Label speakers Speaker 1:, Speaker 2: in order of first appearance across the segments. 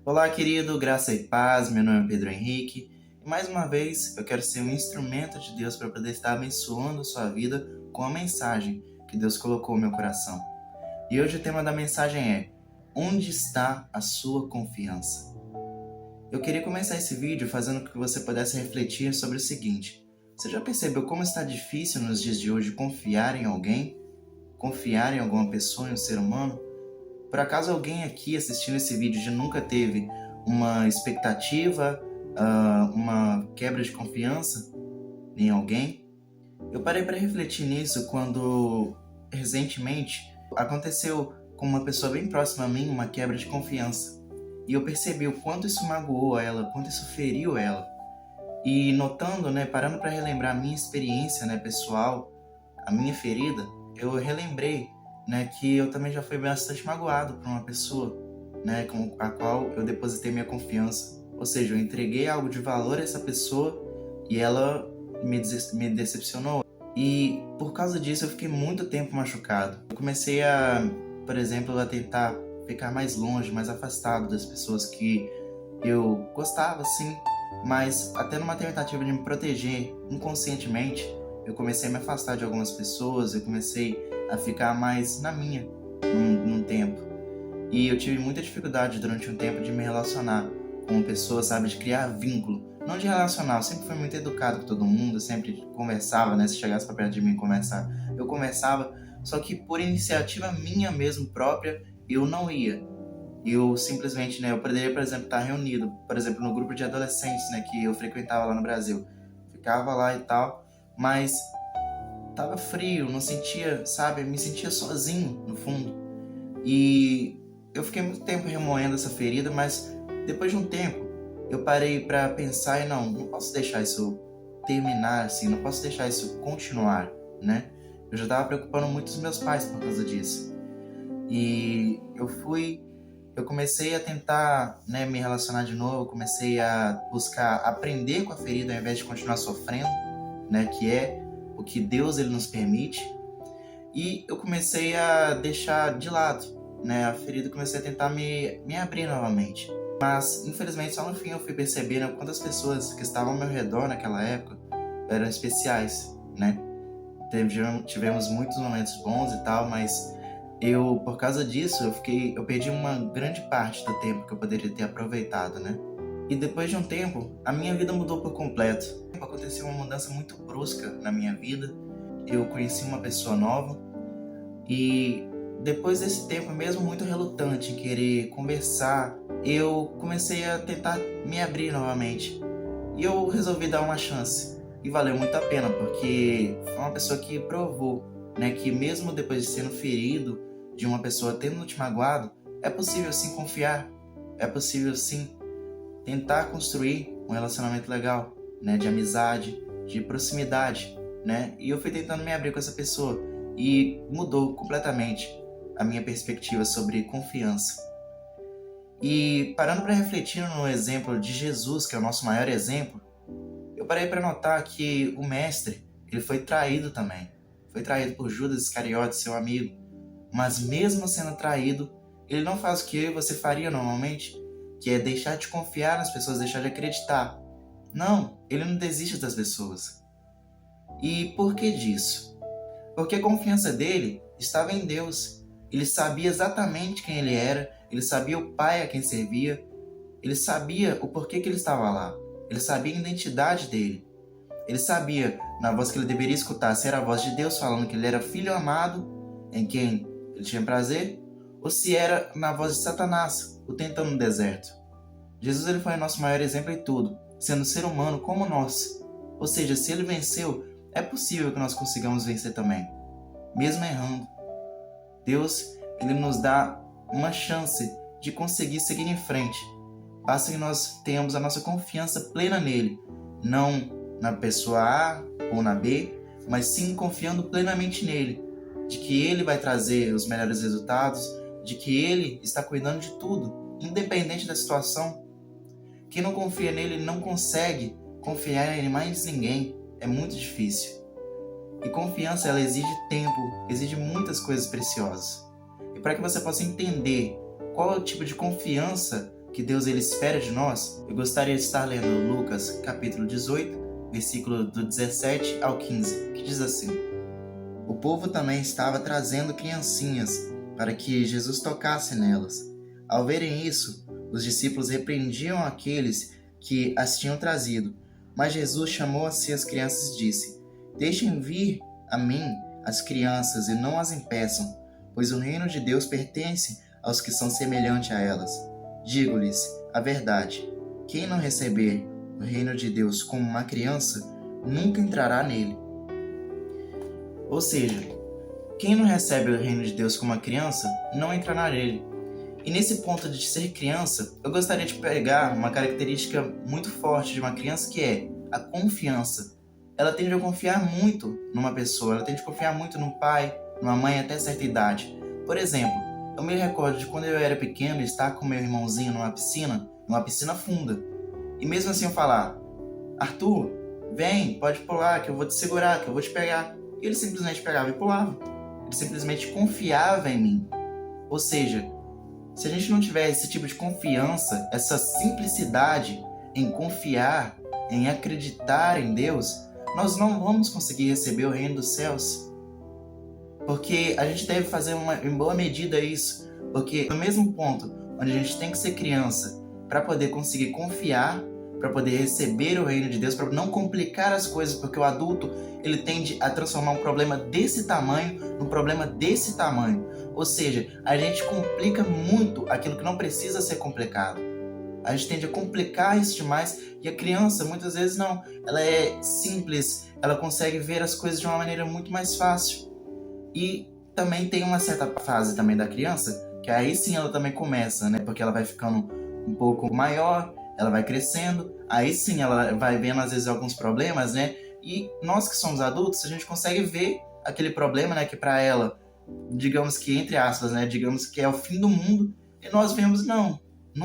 Speaker 1: Olá, querido, graça e paz. Meu nome é Pedro Henrique e mais uma vez eu quero ser um instrumento de Deus para poder estar abençoando a sua vida com a mensagem que Deus colocou no meu coração. E hoje o tema da mensagem é: onde está a sua confiança? Eu queria começar esse vídeo fazendo com que você pudesse refletir sobre o seguinte: você já percebeu como está difícil nos dias de hoje confiar em alguém? Confiar em alguma pessoa, em um ser humano? Por acaso alguém aqui assistindo esse vídeo já nunca teve uma expectativa, uma quebra de confiança em alguém? Eu parei para refletir nisso quando, recentemente, aconteceu com uma pessoa bem próxima a mim uma quebra de confiança. E eu percebi o quanto isso magoou ela, o quanto isso feriu ela. E notando, parando para relembrar a minha experiência, pessoal, a minha ferida, eu relembrei, que eu também já fui bastante magoado por uma pessoa, com a qual eu depositei minha confiança. Ou seja, eu entreguei algo de valor a essa pessoa e ela me decepcionou. E por causa disso eu fiquei muito tempo machucado. Eu comecei por exemplo, a tentar ficar mais longe, mais afastado das pessoas que eu gostava, sim, mas até numa tentativa de me proteger inconscientemente, eu comecei a me afastar de algumas pessoas, eu comecei a ficar mais na minha, num tempo. E eu tive muita dificuldade durante um tempo de me relacionar com pessoas, sabe, de criar vínculo. Não de relacionar, eu sempre fui muito educado com todo mundo, eu sempre conversava, se chegasse pra perto de mim conversar, eu conversava, só que por iniciativa minha mesmo própria, eu não ia. Eu simplesmente, eu poderia, por exemplo, estar reunido, por exemplo, no grupo de adolescentes, que eu frequentava lá no Brasil. Ficava lá e tal, mas tava frio, não sentia, sabe, me sentia sozinho, no fundo. E eu fiquei muito tempo remoendo essa ferida, mas depois de um tempo, eu parei pra pensar e não posso deixar isso terminar assim, não posso deixar isso continuar, Eu já tava preocupando muito os meus pais por causa disso. E eu comecei a tentar, me relacionar de novo, eu comecei a buscar aprender com a ferida ao invés de continuar sofrendo, que é o que Deus ele nos permite. E eu comecei a deixar de lado, a ferida, comecei a tentar me abrir novamente. Mas, infelizmente, só no fim eu fui percebendo quantas pessoas que estavam ao meu redor naquela época eram especiais, Tivemos muitos momentos bons e tal, mas por causa disso, eu perdi uma grande parte do tempo que eu poderia ter aproveitado, E depois de um tempo, a minha vida mudou por completo. Aconteceu uma mudança muito brusca na minha vida. Eu conheci uma pessoa nova e depois desse tempo, mesmo muito relutante em querer conversar, eu comecei a tentar me abrir novamente. E eu resolvi dar uma chance. E valeu muito a pena, porque foi uma pessoa que provou, que mesmo depois de sendo ferido, de uma pessoa tendo te magoado, é possível sim confiar, é possível sim tentar construir um relacionamento legal, de amizade, de proximidade, E eu fui tentando me abrir com essa pessoa e mudou completamente a minha perspectiva sobre confiança. E parando para refletir no exemplo de Jesus, que é o nosso maior exemplo, eu parei para notar que o mestre, ele foi traído também. Foi traído por Judas Iscariotes, seu amigo. Mas mesmo sendo traído, ele não faz o que eu e você faria normalmente, que é deixar de confiar nas pessoas, deixar de acreditar. Não, ele não desiste das pessoas. E por que disso? Porque a confiança dele estava em Deus. Ele sabia exatamente quem ele era, ele sabia o Pai a quem servia, ele sabia o porquê que ele estava lá, ele sabia a identidade dele. Ele sabia, na voz que ele deveria escutar, se era a voz de Deus falando que ele era filho amado, em quem ele tinha prazer, ou se era na voz de Satanás, o tentando no deserto. Jesus ele foi o nosso maior exemplo em tudo, sendo ser humano como nós. Ou seja, se ele venceu, é possível que nós consigamos vencer também, mesmo errando. Deus ele nos dá uma chance de conseguir seguir em frente. Basta que nós tenhamos a nossa confiança plena nele, não na pessoa A ou na B, mas sim confiando plenamente nele, de que ele vai trazer os melhores resultados, de que ele está cuidando de tudo, independente da situação. Quem não confia nele não consegue confiar em mais ninguém, é muito difícil. E confiança ela exige tempo, exige muitas coisas preciosas. E para que você possa entender qual é o tipo de confiança que Deus ele espera de nós, eu gostaria de estar lendo Lucas capítulo 18, versículo do 17 ao 15, que diz assim: O povo também estava trazendo criancinhas para que Jesus tocasse nelas. Ao verem isso, os discípulos repreendiam aqueles que as tinham trazido. Mas Jesus chamou a si as crianças e disse: Deixem vir a mim as crianças e não as impeçam, pois o reino de Deus pertence aos que são semelhantes a elas. Digo-lhes a verdade: quem não receber o reino de Deus como uma criança, nunca entrará nele. Ou seja, quem não recebe o reino de Deus como uma criança, não entrará nele. E nesse ponto de ser criança, eu gostaria de pegar uma característica muito forte de uma criança, que é a confiança. Ela tende a confiar muito numa pessoa, ela tende a confiar muito num pai, numa mãe até certa idade. Por exemplo, eu me recordo de quando eu era pequeno, estar com meu irmãozinho numa piscina funda. E mesmo assim eu falar: Arthur, vem, pode pular, que eu vou te segurar, que eu vou te pegar. E ele simplesmente pegava e pulava. Ele simplesmente confiava em mim. Ou seja, se a gente não tiver esse tipo de confiança, essa simplicidade em confiar, em acreditar em Deus, nós não vamos conseguir receber o reino dos céus. Porque a gente deve fazer em boa medida isso. Porque no mesmo ponto onde a gente tem que ser criança para poder conseguir confiar, para poder receber o reino de Deus, para não complicar as coisas, porque o adulto ele tende a transformar um problema desse tamanho num problema desse tamanho. Ou seja, a gente complica muito aquilo que não precisa ser complicado. A gente tende a complicar isso demais, e a criança muitas vezes não. Ela é simples, ela consegue ver as coisas de uma maneira muito mais fácil. E também tem uma certa fase também da criança, que aí sim ela também começa, né? Porque ela vai ficando um pouco maior, ela vai crescendo, aí sim ela vai vendo às vezes alguns problemas, né? E nós que somos adultos, a gente consegue ver aquele problema, né? Que para ela, digamos que entre aspas, né? Digamos que é o fim do mundo, e nós vemos, não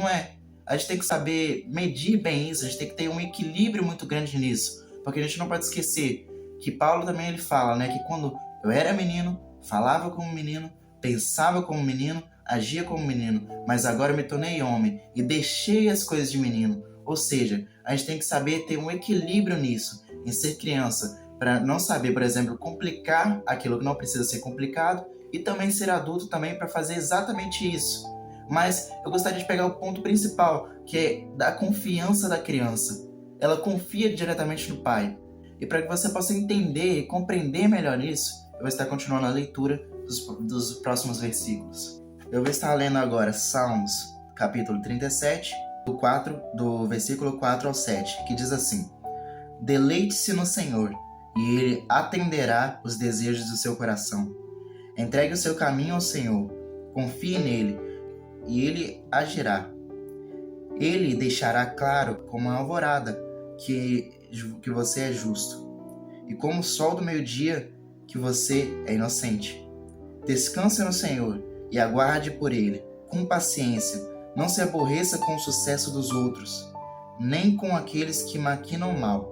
Speaker 1: é. A gente tem que saber medir bem isso, a gente tem que ter um equilíbrio muito grande nisso, porque a gente não pode esquecer que Paulo também ele fala, né? Que quando eu era menino, falava como menino, pensava como menino, agia como menino, mas agora eu me tornei homem e deixei as coisas de menino. Ou seja, a gente tem que saber ter um equilíbrio nisso, em ser criança, para não saber, por exemplo, complicar aquilo que não precisa ser complicado, e também ser adulto também para fazer exatamente isso. Mas eu gostaria de pegar o ponto principal, que é da confiança da criança. Ela confia diretamente no pai. E para que você possa entender e compreender melhor isso, eu vou estar continuando a leitura dos próximos versículos. Eu vou estar lendo agora Salmos, capítulo 37, do versículo 4 ao 7, que diz assim: Deleite-se no Senhor, e Ele atenderá os desejos do seu coração. Entregue o seu caminho ao Senhor, confie nele, e Ele agirá. Ele deixará claro como a alvorada que você é justo, e como o sol do meio-dia que você é inocente. Descanse no Senhor e aguarde por Ele, com paciência. Não se aborreça com o sucesso dos outros, nem com aqueles que maquinam mal.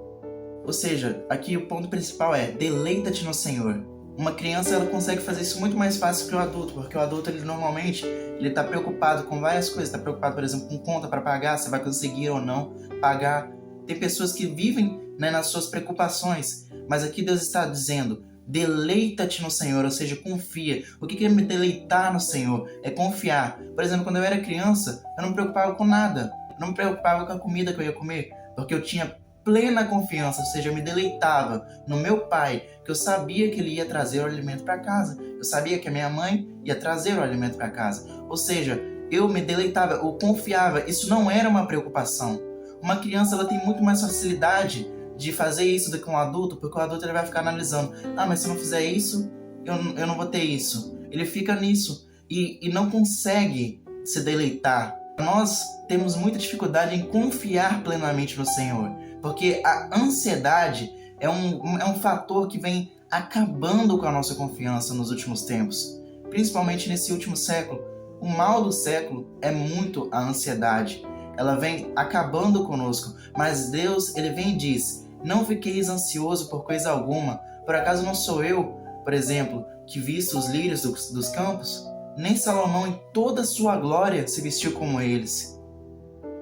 Speaker 1: Ou seja, aqui o ponto principal é: deleita-te no Senhor. Uma criança ela consegue fazer isso muito mais fácil que o adulto, porque o adulto ele normalmente está preocupado com várias coisas. Está preocupado, por exemplo, com conta para pagar, se vai conseguir ou não pagar. Tem pessoas que vivem, né, nas suas preocupações, mas aqui Deus está dizendo: deleita-te no Senhor, ou seja, confia. O que é me deleitar no Senhor? É confiar. Por exemplo, quando eu era criança, eu não me preocupava com nada. Eu não me preocupava com a comida que eu ia comer, porque eu tinha plena confiança, ou seja, eu me deleitava no meu pai, que eu sabia que ele ia trazer o alimento para casa. Eu sabia que a minha mãe ia trazer o alimento para casa. Ou seja, eu me deleitava, eu confiava. Isso não era uma preocupação. Uma criança ela tem muito mais facilidade de fazer isso do que um adulto, porque o adulto ele vai ficar analisando: mas se eu não fizer isso, eu não vou ter isso. Ele fica nisso e não consegue se deleitar. Nós temos muita dificuldade em confiar plenamente no Senhor, porque a ansiedade é um fator que vem acabando com a nossa confiança nos últimos tempos, principalmente nesse último século. O mal do século é muito a ansiedade. Ela vem acabando conosco, mas Deus ele vem e diz: não fiqueis ansioso por coisa alguma. Por acaso não sou eu, por exemplo, que visto os lírios dos campos? Nem Salomão em toda a sua glória se vestiu como eles.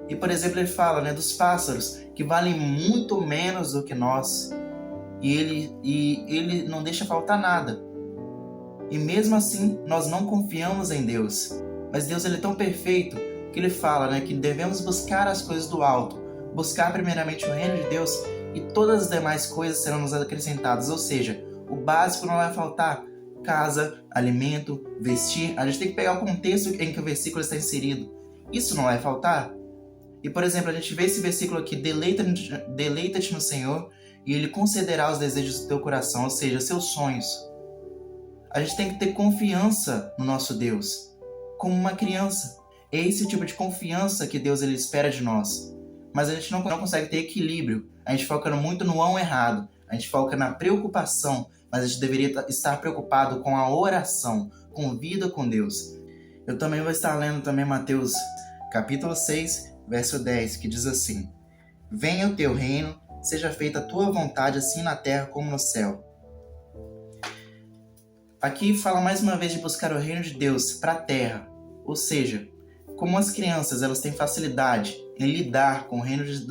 Speaker 1: E, por exemplo, ele fala, né, dos pássaros, que valem muito menos do que nós. E ele não deixa faltar nada. E mesmo assim, nós não confiamos em Deus. Mas Deus, ele é tão perfeito que ele fala, né, que devemos buscar as coisas do alto. Buscar primeiramente o reino de Deus e todas as demais coisas serão nos acrescentadas. Ou seja, o básico não vai faltar. Casa, alimento, vestir. A gente tem que pegar o contexto em que o versículo está inserido. Isso não vai faltar. E, por exemplo, a gente vê esse versículo aqui, deleita-te no Senhor e Ele concederá os desejos do teu coração, ou seja, seus sonhos. A gente tem que ter confiança no nosso Deus, como uma criança. É esse tipo de confiança que Deus ele espera de nós. Mas a gente não consegue ter equilíbrio. A gente foca muito no ão errado. A gente foca na preocupação, mas a gente deveria estar preocupado com a oração, com vida com Deus. Eu também vou estar lendo também Mateus capítulo 6, verso 10, que diz assim: Venha o teu reino, seja feita a tua vontade, assim na terra como no céu. Aqui fala mais uma vez de buscar o reino de Deus para a terra. Ou seja, como as crianças elas têm facilidade em lidar com o reino de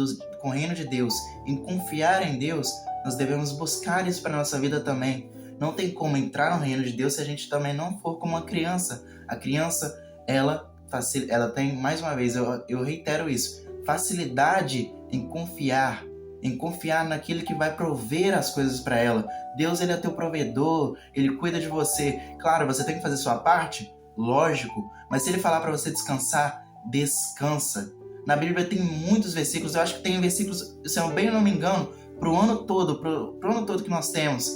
Speaker 1: Deus, em confiar em Deus, nós devemos buscar isso para a nossa vida também. Não tem como entrar no reino de Deus se a gente também não for como uma criança. A criança, ela tem, mais uma vez, eu reitero isso, facilidade em confiar naquele que vai prover as coisas para ela. Deus, ele é teu provedor, ele cuida de você. Claro, você tem que fazer sua parte, lógico, mas se ele falar para você descansar, descansa. Na Bíblia tem muitos versículos, eu acho que tem versículos, se eu bem não me engano, pro ano todo que nós temos,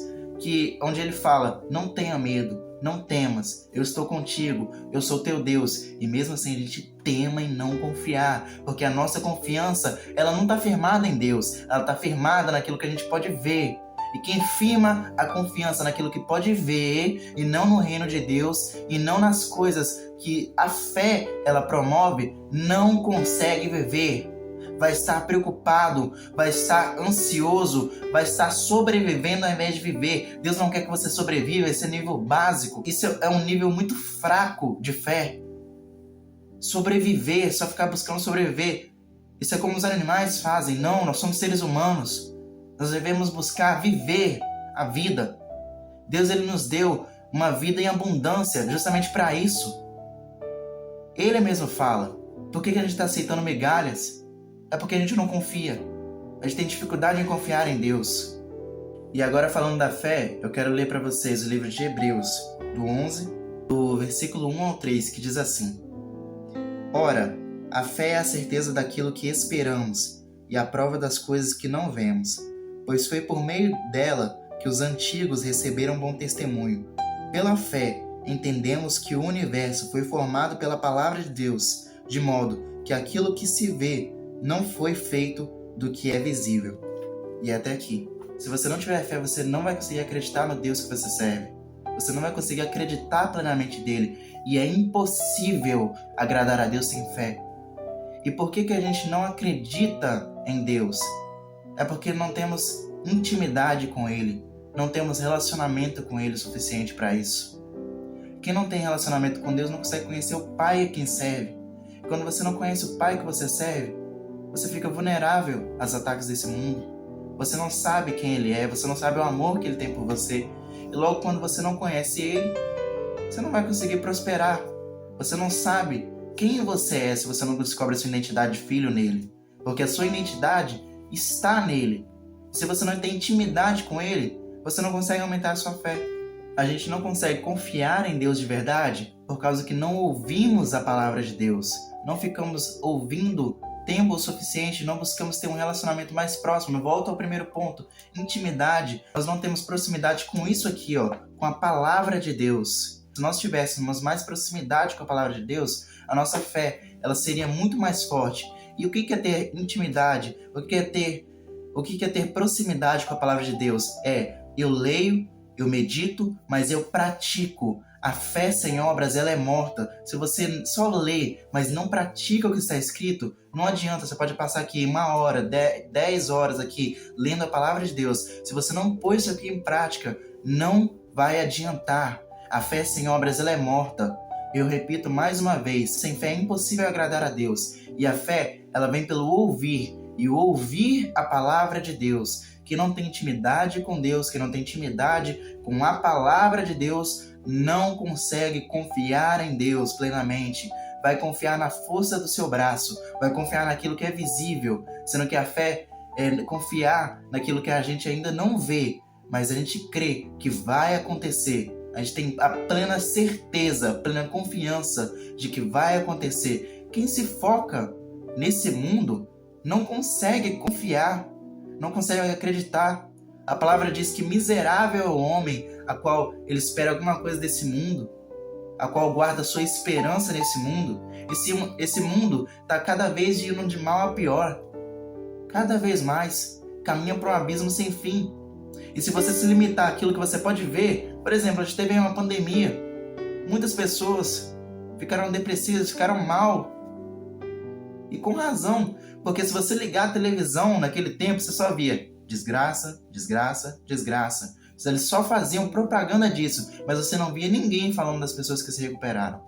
Speaker 1: onde ele fala, não tenha medo, não temas, eu estou contigo, eu sou teu Deus. E mesmo assim a gente tema em não confiar, porque a nossa confiança, ela não está firmada em Deus, ela está firmada naquilo que a gente pode ver. E quem firma a confiança naquilo que pode ver, e não no reino de Deus, e não nas coisas que a fé ela promove, não consegue viver. Vai estar preocupado, vai estar ansioso, vai estar sobrevivendo ao invés de viver. Deus não quer que você sobreviva, esse é nível básico. Isso é um nível muito fraco de fé. Sobreviver, só ficar buscando sobreviver. Isso é como os animais fazem. Não, nós somos seres humanos. Nós devemos buscar viver a vida. Deus ele nos deu uma vida em abundância justamente para isso. Ele mesmo fala. Por que a gente está aceitando migalhas? É porque a gente não confia. A gente tem dificuldade em confiar em Deus. E agora, falando da fé, eu quero ler para vocês o livro de Hebreus, do 11, do versículo 1 ao 3, que diz assim: Ora, a fé é a certeza daquilo que esperamos e a prova das coisas que não vemos, pois foi por meio dela que os antigos receberam bom testemunho. Pela fé, entendemos que o universo foi formado pela palavra de Deus, de modo que aquilo que se vê não foi feito do que é visível. E até aqui. Se você não tiver fé, você não vai conseguir acreditar no Deus que você serve. Você não vai conseguir acreditar plenamente dele. E é impossível agradar a Deus sem fé. E por que a gente não acredita em Deus? É porque não temos intimidade com ele. Não temos relacionamento com ele o suficiente para isso. Quem não tem relacionamento com Deus não consegue conhecer o Pai a quem serve. Quando você não conhece o Pai que você serve, você fica vulnerável aos ataques desse mundo. Você não sabe quem ele é, você não sabe o amor que ele tem por você. E logo quando você não conhece ele, você não vai conseguir prosperar. Você não sabe quem você é se você não descobre a sua identidade de filho nele. Porque a sua identidade está nele. Se você não tem intimidade com ele, você não consegue aumentar a sua fé. A gente não consegue confiar em Deus de verdade por causa que não ouvimos a palavra de Deus. Não ficamos ouvindo tempo o suficiente, não buscamos ter um relacionamento mais próximo. Volto ao primeiro ponto, intimidade. Nós não temos proximidade com isso aqui, com a palavra de Deus. Se nós tivéssemos mais proximidade com a palavra de Deus, a nossa fé ela seria muito mais forte. E o que é ter intimidade? O que é ter proximidade com a palavra de Deus? Eu leio, eu medito, mas eu pratico. A fé sem obras, ela é morta. Se você só lê, mas não pratica o que está escrito, não adianta. Você pode passar aqui 1 hora, 10 horas aqui, lendo a palavra de Deus. Se você não pôr isso aqui em prática, não vai adiantar. A fé sem obras, ela é morta. Eu repito mais uma vez, sem fé é impossível agradar a Deus. E a fé, ela vem pelo ouvir. E ouvir a palavra de Deus. Quem não tem intimidade com Deus, quem não tem intimidade com a palavra de Deus, não consegue confiar em Deus plenamente. Vai confiar na força do seu braço, vai confiar naquilo que é visível, sendo que a fé é confiar naquilo que a gente ainda não vê, mas a gente crê que vai acontecer. A gente tem a plena certeza, a plena confiança de que vai acontecer. Quem se foca nesse mundo não consegue confiar, não consegue acreditar. A palavra diz que miserável é o homem a qual ele espera alguma coisa desse mundo, a qual guarda sua esperança nesse mundo. Esse mundo está cada vez indo de mal a pior. Cada vez mais caminha para um abismo sem fim. E se você se limitar àquilo que você pode ver, por exemplo, a gente teve uma pandemia, muitas pessoas ficaram depressivas, ficaram mal. E com razão, porque se você ligar a televisão naquele tempo, você só via desgraça, desgraça, desgraça. Eles só faziam propaganda disso, mas você não via ninguém falando das pessoas que se recuperaram.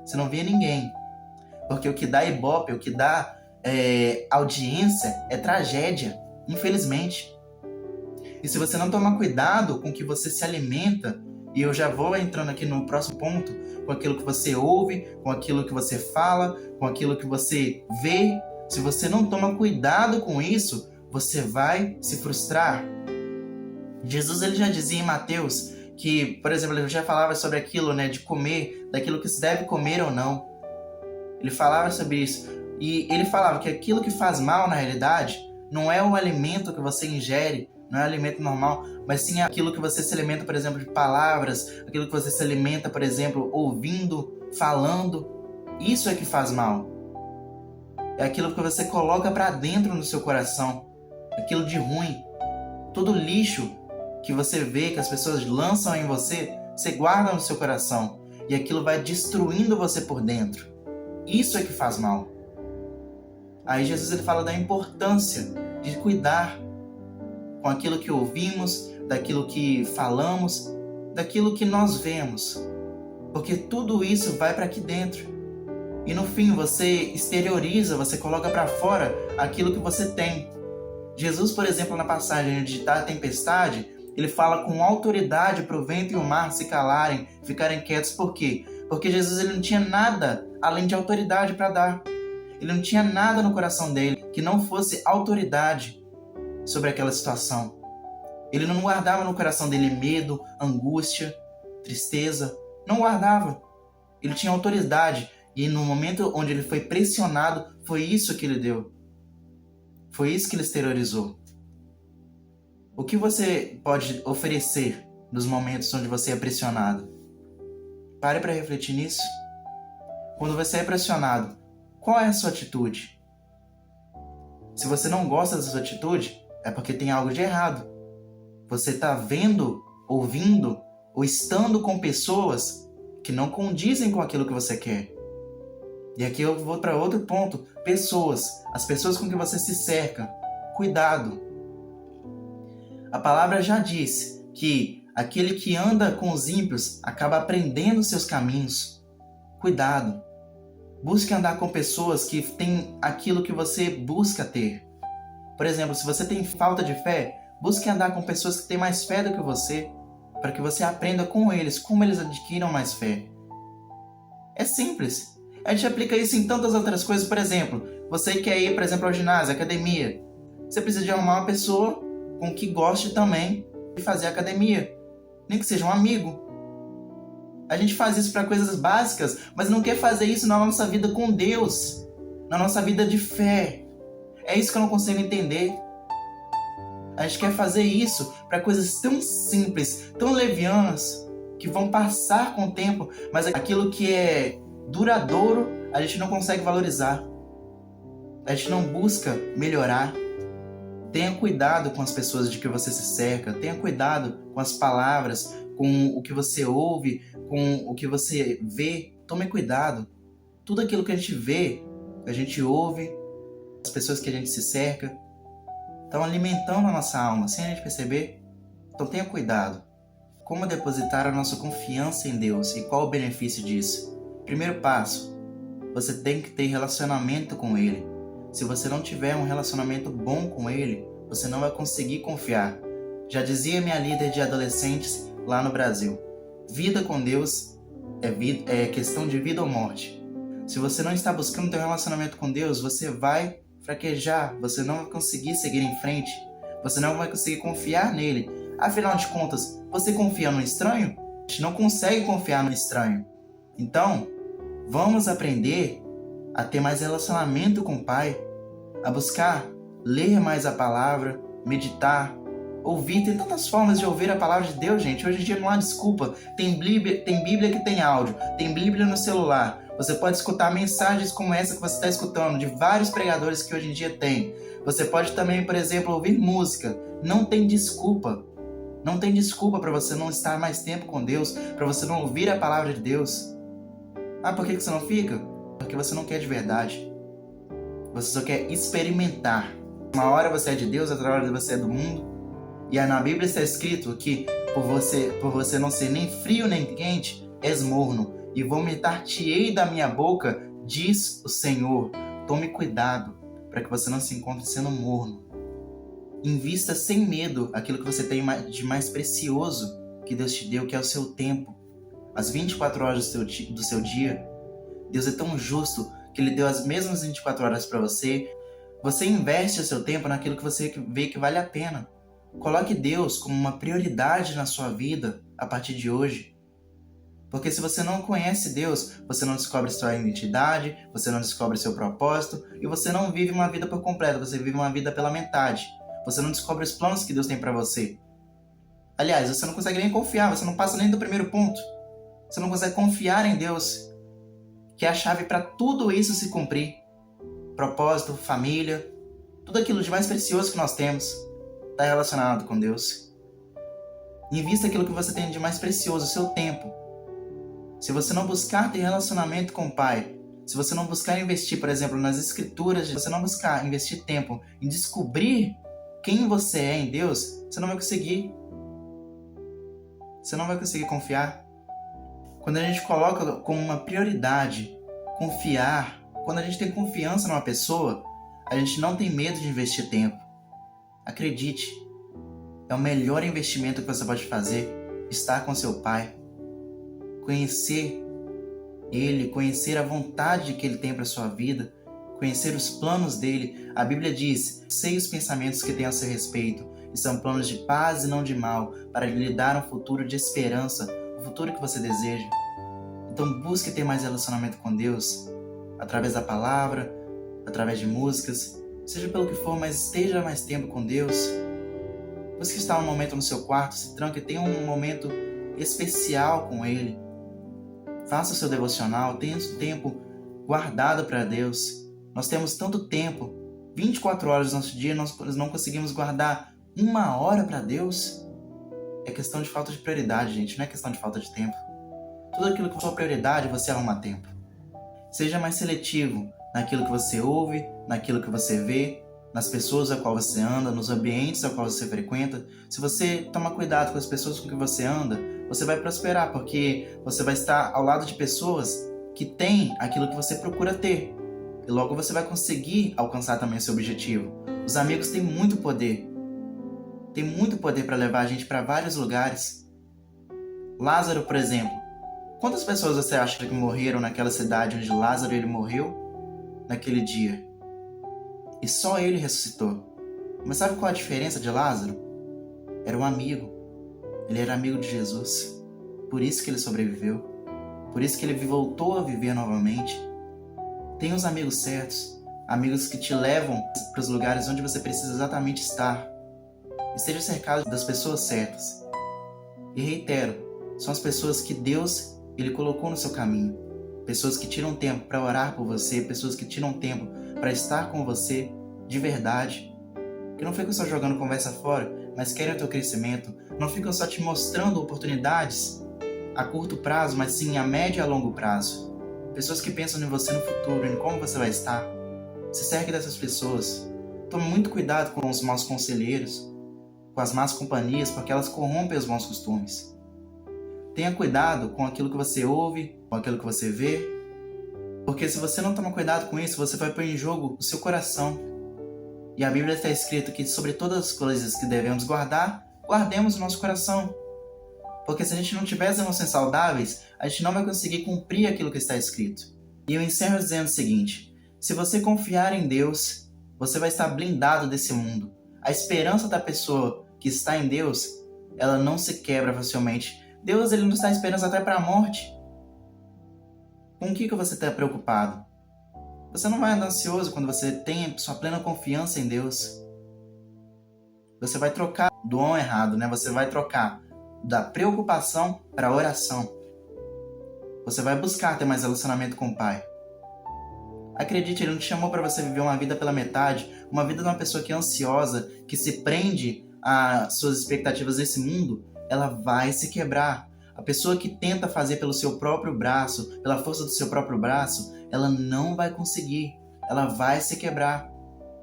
Speaker 1: Você não via ninguém. Porque o que dá ibope, o que dá audiência é tragédia, infelizmente. E se você não tomar cuidado com o que você se alimenta, e eu já vou entrando aqui no próximo ponto, com aquilo que você ouve, com aquilo que você fala, com aquilo que você vê, se você não toma cuidado com isso, você vai se frustrar. Jesus ele já dizia em Mateus que, por exemplo, ele já falava sobre aquilo, de comer, daquilo que se deve comer ou não. Ele falava sobre isso. E ele falava que aquilo que faz mal, na realidade, não é o alimento que você ingere, não é o alimento normal, mas sim aquilo que você se alimenta, por exemplo, de palavras, aquilo que você se alimenta, por exemplo, ouvindo, falando. Isso é que faz mal. É aquilo que você coloca para dentro no seu coração, aquilo de ruim. Todo lixo que você vê, que as pessoas lançam em você, você guarda no seu coração. E aquilo vai destruindo você por dentro. Isso é que faz mal. Aí Jesus ele fala da importância de cuidar com aquilo que ouvimos, daquilo que falamos, daquilo que nós vemos. Porque tudo isso vai para aqui dentro. E no fim você exterioriza, você coloca para fora aquilo que você tem. Jesus, por exemplo, na passagem de ditar a tempestade, ele fala com autoridade para o vento e o mar se calarem, ficarem quietos. Por quê? Porque Jesus ele não tinha nada além de autoridade para dar. Ele não tinha nada no coração dele que não fosse autoridade sobre aquela situação. Ele não guardava no coração dele medo, angústia, tristeza. Não guardava. Ele tinha autoridade. E no momento onde ele foi pressionado, foi isso que ele deu. Foi isso que ele exteriorizou. O que você pode oferecer nos momentos onde você é pressionado? Pare para refletir nisso. Quando você é pressionado, qual é a sua atitude? Se você não gosta da sua atitude, é porque tem algo de errado. Você está vendo, ouvindo ou estando com pessoas que não condizem com aquilo que você quer. E aqui eu vou para outro ponto. Pessoas. As pessoas com que você se cerca. Cuidado. A palavra já diz que aquele que anda com os ímpios acaba aprendendo seus caminhos. Cuidado. Busque andar com pessoas que têm aquilo que você busca ter. Por exemplo, se você tem falta de fé, busque andar com pessoas que têm mais fé do que você, para que você aprenda com eles como eles adquiram mais fé. É simples. A gente aplica isso em tantas outras coisas. Por exemplo, você quer ir, por exemplo, ao ginásio, à academia. Você precisa de arrumar uma pessoa com que goste também de fazer academia. Nem que seja um amigo. A gente faz isso para coisas básicas, mas não quer fazer isso na nossa vida com Deus, na nossa vida de fé. É isso que eu não consigo entender. A gente quer fazer isso para coisas tão simples, tão levianas, que vão passar com o tempo, mas aquilo que é duradouro, a gente não consegue valorizar. A gente não busca melhorar. Tenha cuidado com as pessoas de que você se cerca. Tenha cuidado com as palavras, com o que você ouve, com o que você vê. Tome cuidado. Tudo aquilo que a gente vê, que a gente ouve, as pessoas que a gente se cerca, estão alimentando a nossa alma sem a gente perceber. Então tenha cuidado. Como depositar a nossa confiança em Deus e qual o benefício disso? Primeiro passo, você tem que ter relacionamento com Ele. Se você não tiver um relacionamento bom com Ele, você não vai conseguir confiar. Já dizia minha líder de adolescentes lá no Brasil, vida com Deus é questão de vida ou morte. Se você não está buscando ter um relacionamento com Deus, você vai fraquejar, você não vai conseguir seguir em frente, você não vai conseguir confiar nele. Afinal de contas, você confia no estranho? A gente não consegue confiar no estranho. Então, vamos aprender a ter mais relacionamento com o Pai, a buscar ler mais a palavra, meditar, ouvir. Tem tantas formas de ouvir a palavra de Deus, gente. Hoje em dia não há desculpa. Tem Bíblia que tem áudio, tem Bíblia no celular. Você pode escutar mensagens como essa que você está escutando, de vários pregadores que hoje em dia tem. Você pode também, por exemplo, ouvir música. Não tem desculpa. Não tem desculpa para você não estar mais tempo com Deus, para você não ouvir a palavra de Deus. Ah, por que você não fica? Porque você não quer de verdade. Você só quer experimentar. Uma hora você é de Deus, outra hora você é do mundo. E na Bíblia está escrito que por você não ser nem frio nem quente, és morno. E vomitar-te-ei da minha boca, diz o Senhor. Tome cuidado para que você não se encontre sendo morno. Invista sem medo aquilo que você tem de mais precioso que Deus te deu, que é o seu tempo. As 24 horas do seu dia. Deus é tão justo que Ele deu as mesmas 24 horas para você. Você investe o seu tempo naquilo que você vê que vale a pena. Coloque Deus como uma prioridade na sua vida a partir de hoje. Porque se você não conhece Deus, você não descobre sua identidade, você não descobre seu propósito e você não vive uma vida por completo, você vive uma vida pela metade. Você não descobre os planos que Deus tem para você. Aliás, você não consegue nem confiar, você não passa nem do primeiro ponto. Você não consegue confiar em Deus, que é a chave para tudo isso se cumprir. Propósito, família, tudo aquilo de mais precioso que nós temos está relacionado com Deus. Invista aquilo que você tem de mais precioso, o seu tempo. Se você não buscar ter relacionamento com o Pai, se você não buscar investir, por exemplo, nas Escrituras, se você não buscar investir tempo em descobrir quem você é em Deus, você não vai conseguir. Você não vai conseguir confiar. Quando a gente coloca como uma prioridade confiar, quando a gente tem confiança numa pessoa, a gente não tem medo de investir tempo. Acredite, é o melhor investimento que você pode fazer, estar com seu Pai, conhecer Ele, conhecer a vontade que Ele tem para a sua vida, conhecer os planos dele. A Bíblia diz: sei os pensamentos que tem a seu respeito, e são planos de paz e não de mal, para lhe dar um futuro de esperança, o futuro que você deseja. Então busque ter mais relacionamento com Deus, através da palavra, através de músicas, seja pelo que for, mas esteja mais tempo com Deus. Busque estar um momento no seu quarto, se tranque, tenha um momento especial com Ele. Faça o seu devocional, tenha esse tempo guardado para Deus. Nós temos tanto tempo, 24 horas do nosso dia, nós não conseguimos guardar 1 hora para Deus. É questão de falta de prioridade, gente, não é questão de falta de tempo. Tudo aquilo que for prioridade, você arruma tempo. Seja mais seletivo naquilo que você ouve, naquilo que você vê, nas pessoas a qual você anda, nos ambientes a qual você frequenta. Se você tomar cuidado com as pessoas com que você anda, você vai prosperar, porque você vai estar ao lado de pessoas que têm aquilo que você procura ter. E logo você vai conseguir alcançar também o seu objetivo. Os amigos têm muito poder. Tem muito poder para levar a gente para vários lugares. Lázaro, por exemplo. Quantas pessoas você acha que morreram naquela cidade onde Lázaro ele morreu naquele dia? E só ele ressuscitou. Mas sabe qual a diferença de Lázaro? Era um amigo. Ele era amigo de Jesus. Por isso que ele sobreviveu. Por isso que ele voltou a viver novamente. Tenha os amigos certos. Amigos que te levam para os lugares onde você precisa exatamente estar. Esteja cercado das pessoas certas. E reitero, são as pessoas que Deus ele colocou no seu caminho. Pessoas que tiram tempo para orar por você, pessoas que tiram tempo para estar com você de verdade. Que não ficam só jogando conversa fora, mas querem o teu crescimento. Não ficam só te mostrando oportunidades a curto prazo, mas sim a médio e a longo prazo. Pessoas que pensam em você no futuro, em como você vai estar. Se cerque dessas pessoas. Tome muito cuidado com os maus conselheiros, com as más companhias, porque elas corrompem os bons costumes. Tenha cuidado com aquilo que você ouve, com aquilo que você vê. Porque se você não tomar cuidado com isso, você vai pôr em jogo o seu coração. E a Bíblia está escrito que sobre todas as coisas que devemos guardar, guardemos o nosso coração. Porque se a gente não tiver as emoções saudáveis, a gente não vai conseguir cumprir aquilo que está escrito. E eu encerro dizendo o seguinte: se você confiar em Deus, você vai estar blindado desse mundo. A esperança da pessoa que está em Deus, ela não se quebra facilmente. Deus, ele nos dá esperança até para a morte. Com o que você está preocupado? Você não vai andar ansioso quando você tem sua plena confiança em Deus. Você vai trocar do on errado, né? Você vai trocar da preocupação para a oração. Você vai buscar ter mais relacionamento com o Pai. Acredite, Ele não te chamou para você viver uma vida pela metade, uma vida de uma pessoa que é ansiosa, que se prende às suas expectativas desse mundo, ela vai se quebrar. A pessoa que tenta fazer pelo seu próprio braço, pela força do seu próprio braço, ela não vai conseguir. Ela vai se quebrar.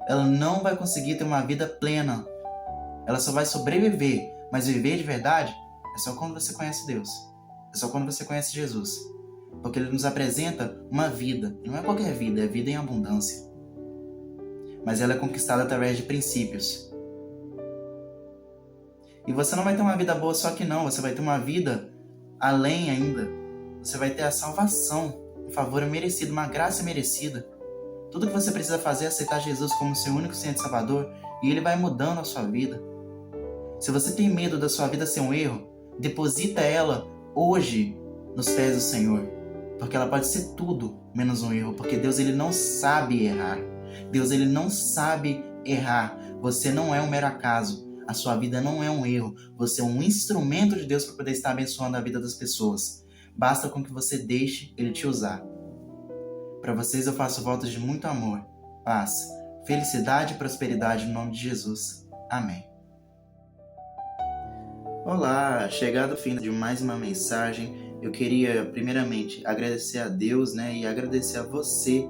Speaker 1: Ela não vai conseguir ter uma vida plena. Ela só vai sobreviver, mas viver de verdade é só quando você conhece Deus. É só quando você conhece Jesus. Porque Ele nos apresenta uma vida. Não é qualquer vida, é vida em abundância. Mas ela é conquistada através de princípios. E você não vai ter uma vida boa só que não. Você vai ter uma vida além ainda. Você vai ter a salvação, um favor merecido, uma graça merecida. Tudo que você precisa fazer é aceitar Jesus como seu único Senhor e Salvador, e Ele vai mudando a sua vida. Se você tem medo da sua vida ser um erro, deposita ela hoje nos pés do Senhor. Porque ela pode ser tudo menos um erro. Porque Deus, Ele não sabe errar. Deus, Ele não sabe errar. Você não é um mero acaso. A sua vida não é um erro. Você é um instrumento de Deus para poder estar abençoando a vida das pessoas. Basta com que você deixe Ele te usar. Para vocês eu faço votos de muito amor, paz, felicidade e prosperidade no nome de Jesus. Amém. Olá, chegado o fim de mais uma mensagem, eu queria primeiramente agradecer a Deus, e agradecer a você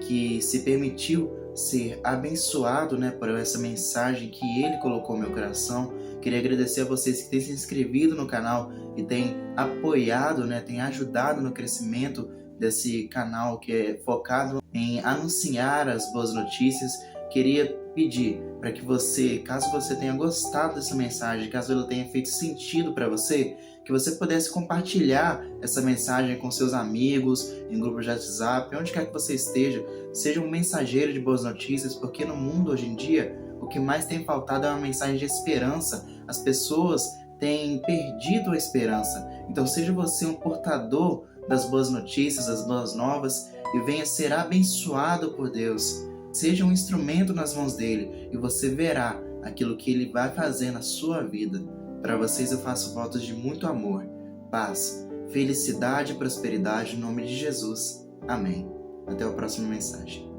Speaker 1: que se permitiu ser abençoado, por essa mensagem que Ele colocou no meu coração. Queria agradecer a vocês que têm se inscrevido no canal e têm apoiado, têm ajudado no crescimento desse canal que é focado em anunciar as boas notícias. Queria pedir para que você, caso você tenha gostado dessa mensagem, caso ela tenha feito sentido para você, que você pudesse compartilhar essa mensagem com seus amigos, em grupos de WhatsApp, onde quer que você esteja. Seja um mensageiro de boas notícias, porque no mundo hoje em dia, o que mais tem faltado é uma mensagem de esperança. As pessoas têm perdido a esperança. Então seja você um portador das boas notícias, das boas novas, e venha ser abençoado por Deus. Seja um instrumento nas mãos dele e você verá aquilo que ele vai fazer na sua vida. Para vocês eu faço votos de muito amor, paz, felicidade e prosperidade em nome de Jesus. Amém. Até a próxima mensagem.